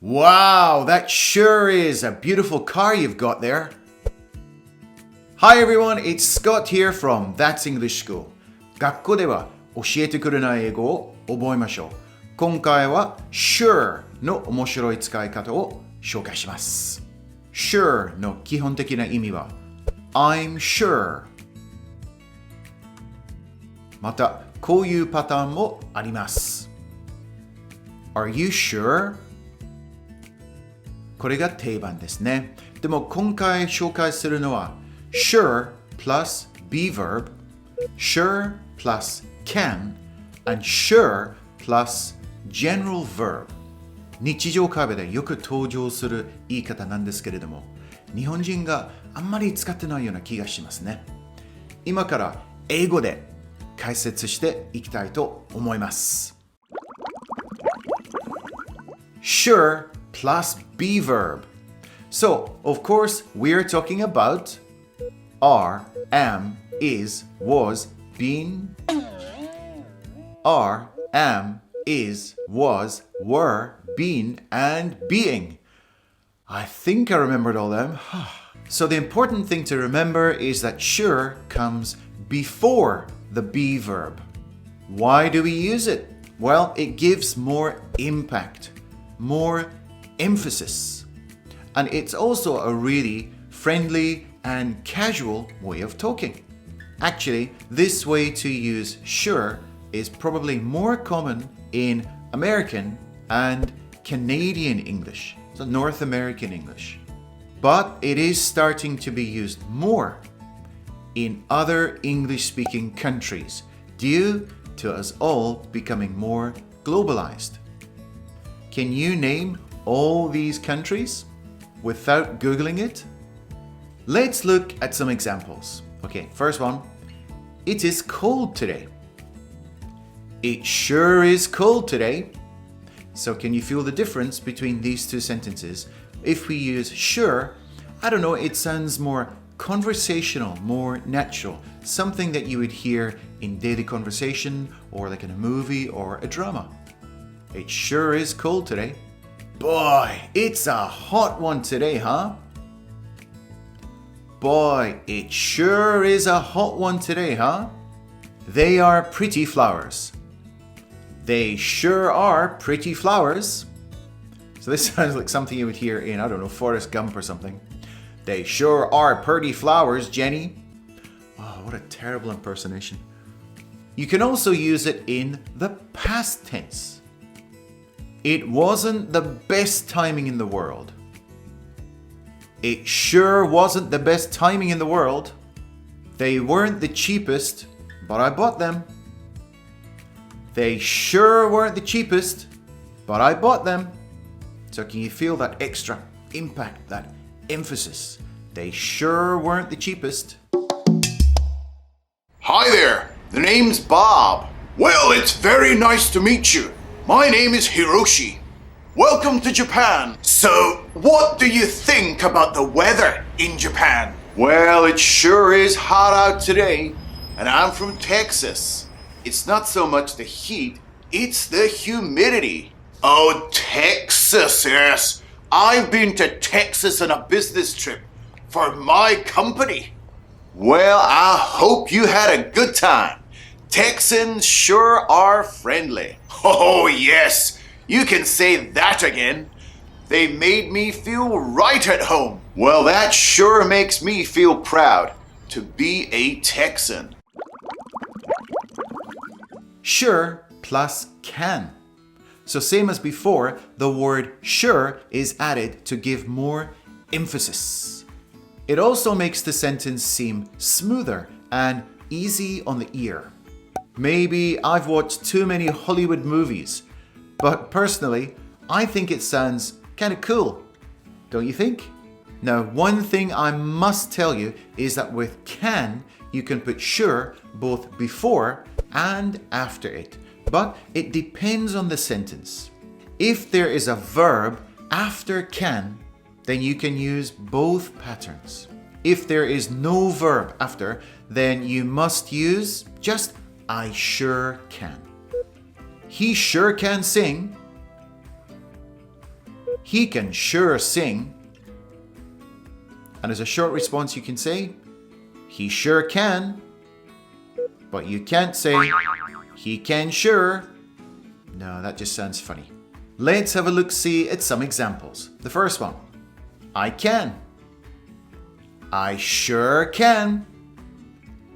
Wow, that sure is a beautiful car you've got there. Hi everyone, it's Scott here from That's English School. 学校では教えてくれない英語を覚えましょう。今回は Sure の面白い使い方を紹介します。Sure の基本的な意味は I'm sure。また、こういうパターンもあります。Are you sure? これが定番ですね。でも今回紹介するのは Sure plus Be Verb, Sure plus can, and Sure plus General Verb。日常会話でよく登場する言い方なんですけれども、日本人があんまり使ってないような気がしますね。今から英語で解説していきたいと思います。Sure plus be verb. So, of course, we're talking about are, am, is, was, been. Are, am, is, was, were, been, and being. I think I remembered all them. So the important thing to remember is that sure comes before the be verb. Why do we use it? Well, it gives more impact, more emphasis. And it's also a really friendly and casual way of talking. Actually, this way to use sure is probably more common in American and Canadian English, so North American English. But it is starting to be used more in other English-speaking countries due to us all becoming more globalized. Can you name all these countries without Googling it? Let's look at some examples. Okay, first one. It is cold today. It sure is cold today. So can you feel the difference between these two sentences? If we use sure, I don't know, it sounds more conversational, more natural, something that you would hear in daily conversation or like in a movie or a drama. It sure is cold today. Boy, it's a hot one today, huh? Boy, it sure is a hot one today, huh? They are pretty flowers. They sure are pretty flowers. So this sounds like something you would hear in, I don't know, Forrest Gump or something. They sure are pretty flowers, Jenny. Oh, what a terrible impersonation. You can also use it in the past tense. It wasn't the best timing in the world. It sure wasn't the best timing in the world. They weren't the cheapest, but I bought them. They sure weren't the cheapest, but I bought them. So can you feel that extra impact, that emphasis? They sure weren't the cheapest. Hi there, the name's Bob. Well, it's very nice to meet you. My name is Hiroshi. Welcome to Japan. So, what do you think about the weather in Japan? Well, it sure is hot out today, and I'm from Texas. It's not so much the heat, it's the humidity. Oh, Texas, yes. I've been to Texas on a business trip for my company. Well, I hope you had a good time. Texans sure are friendly. Oh, yes. You can say that again. They made me feel right at home. Well, that sure makes me feel proud to be a Texan. Sure plus can. So same as before, the word sure is added to give more emphasis. It also makes the sentence seem smoother and easy on the ear. Maybe I've watched too many Hollywood movies, but personally, I think it sounds kind of cool. Don't you think? Now, one thing I must tell you is that with can, you can put sure both before and after it, but it depends on the sentence. If there is a verb after can, then you can use both patterns. If there is no verb after, then you must use just I sure can. He sure can sing. He can sure sing. And as a short response, you can say, he sure can. But you can't say, he can sure. No, that just sounds funny. Let's have a look-see at some examples. The first one, I can. I sure can.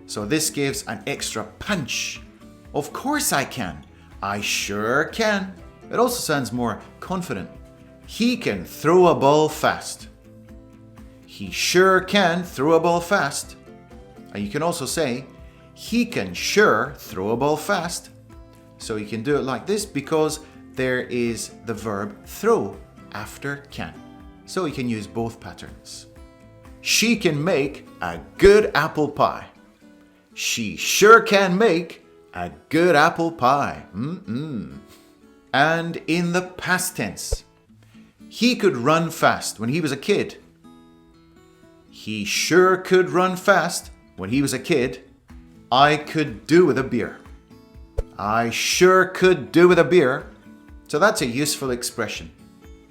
So this gives an extra punch. Of course I can. I sure can. It also sounds more confident. He can throw a ball fast. He sure can throw a ball fast. And you can also say, he can sure throw a ball fast. So you can do it like this because there is the verb throw after can. So you can use both patterns. She can make a good apple pie. She sure can make a good apple pie. And in the past tense, he could run fast when he was a kid. He sure could run fast when he was a kid. I could do with a beer. I sure could do with a beer. So that's a useful expression.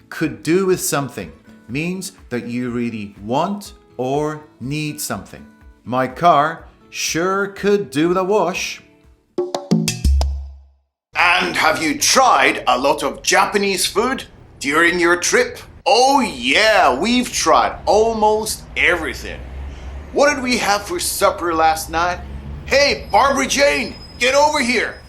Could do with something means that you really want or need something. My car sure could do with a wash. And have you tried a lot of Japanese food during your trip? Oh yeah, we've tried almost everything. What did we have for supper last night? Hey, Barbara Jane, get over here.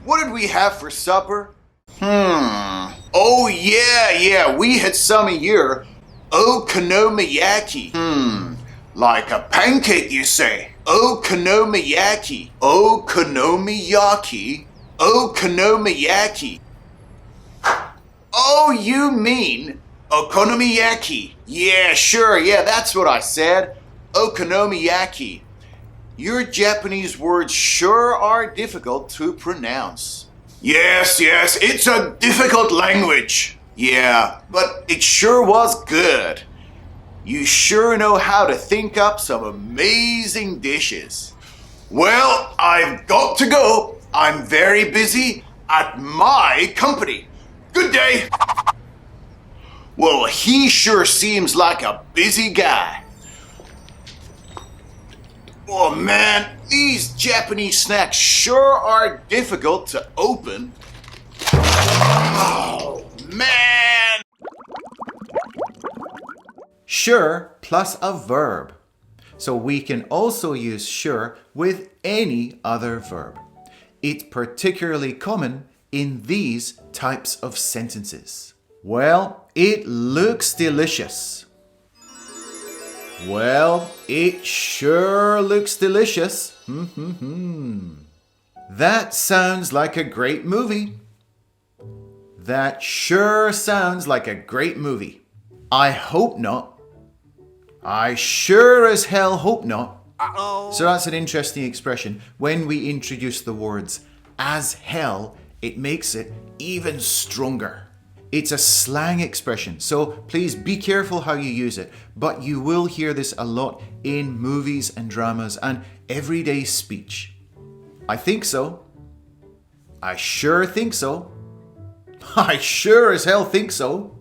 What did we have for supper? Oh yeah, we had some here. Okonomiyaki. Like a pancake, you say. Okonomiyaki. Okonomiyaki. Okonomiyaki. Oh, you mean okonomiyaki. Yeah, sure, that's what I said. Okonomiyaki. Your Japanese words sure are difficult to pronounce. Yes, it's a difficult language. Yeah, but it sure was good. You sure know how to think up some amazing dishes. Well, I've got to go. I'm very busy at my company. Good day. Well, he sure seems like a busy guy. Oh man, these Japanese snacks sure are difficult to open. Oh man! Sure plus a verb. So we can also use sure with any other verb. It's particularly common in these types of sentences. Well, it looks delicious. Well, it sure looks delicious. That sounds like a great movie. That sure sounds like a great movie. I hope not. I sure as hell hope not. So that's an interesting expression. When we introduce the words as hell, it makes it even stronger. It's a slang expression, so please be careful how you use it. But you will hear this a lot in movies and dramas and everyday speech. I think so. I sure think so. I sure as hell think so.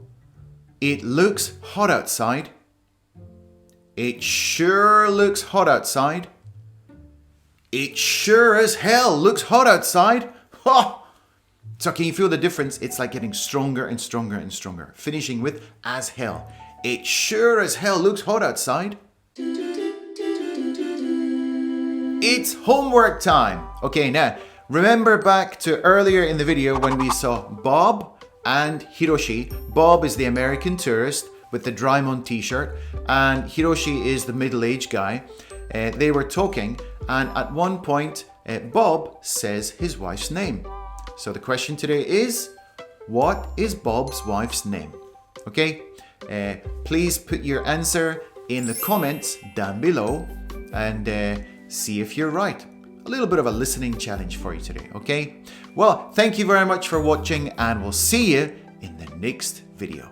It looks hot outside. It sure looks hot outside. It sure as hell looks hot outside. Ha! So can you feel the difference? It's like getting stronger and stronger and stronger. Finishing with as hell. It sure as hell looks hot outside. It's homework time. Okay, now remember back to earlier in the video when we saw Bob and Hiroshi. Bob is the American tourist with the Drymon t-shirt and Hiroshi is the middle-aged guy. They were talking and at one point Bob says his wife's name. So the question today is, what is Bob's wife's name? Okay, please put your answer in the comments down below and see if you're right. A little bit of a listening challenge for you today, okay? Well, thank you very much for watching and we'll see you in the next video.